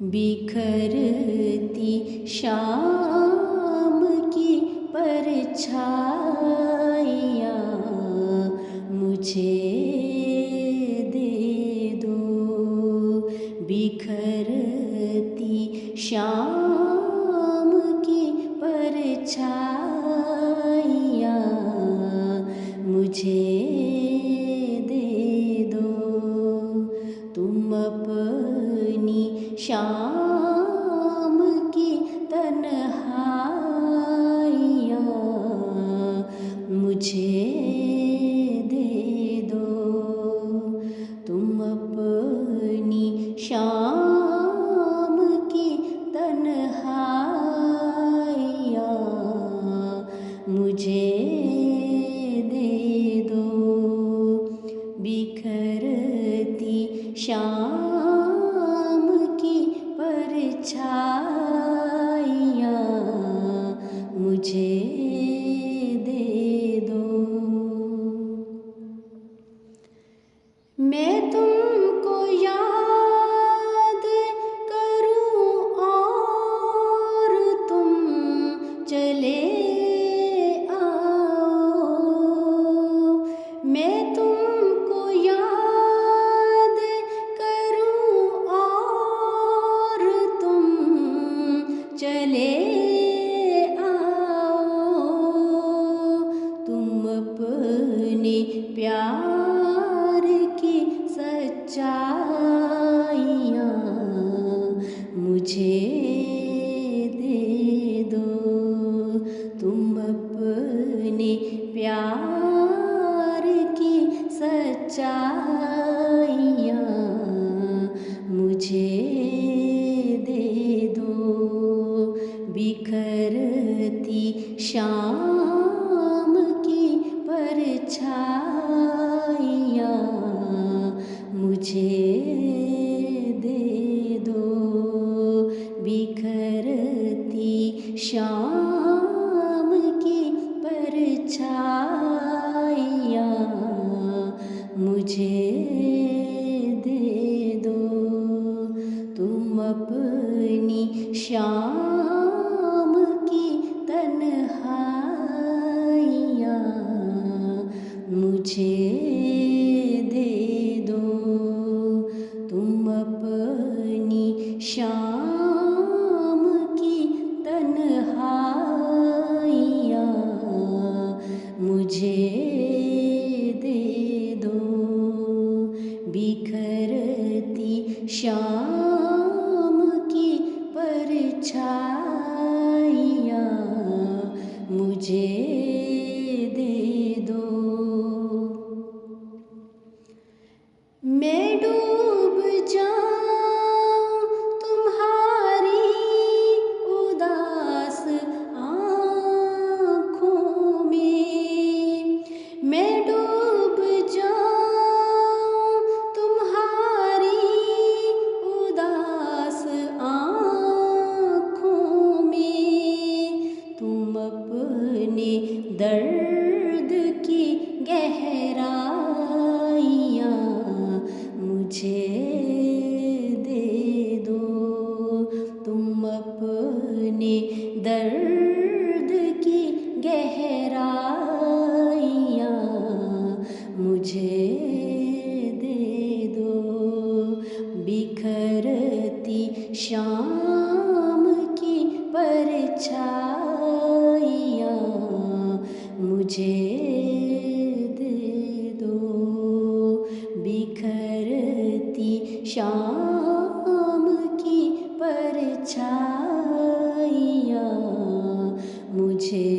बिखरती शाम की परछाइयाँ मुझे दे दो। बिखरती शाम की परछाइयाँ मुझे दे दो। तुम अपनी शाम की तन्हाइयाँ मुझे दे दो। तुम अपनी शाम की तन्हाइयाँ मुझे दे दो। बिखरती शाम की परछाइयाँ मुझे दे दो। मैं तुमको याद करूं और तुम चले आओ। मैं तुमको याद करूं और तुम चले आओ। तुम अपने प्यार की सच्चाइयाँ मुझे दे दो। तुम अपने प्यार की सच्चाइयाँ मुझे दे दो। बिखरती शाम की परछाइयाँ मुझे दे दो। बिखरती शाम की परछाइयाँ मुझे दे दो। तुम अपनी शाम की तन्हाइयाँ मुझे दे दो। तुम अपनी शाम की तन्हाइयाँ मुझे दे दो। बिखरती शाम की परछाइयाँ मुझे दे दो। मैं डूब जाऊं तुम्हारी उदास आँखों में। मैं डूब जाऊं तुम्हारी उदास आँखों में। तुम अपने दर्द की गहराइयाँ मुझे दे दो। तुम अपने दर्द की गहराइयाँ मुझे दे दो। बिखरती शाम की परछाइयाँ मुझे दे दो। बिखरती शाम की परछाइयाँ मुझे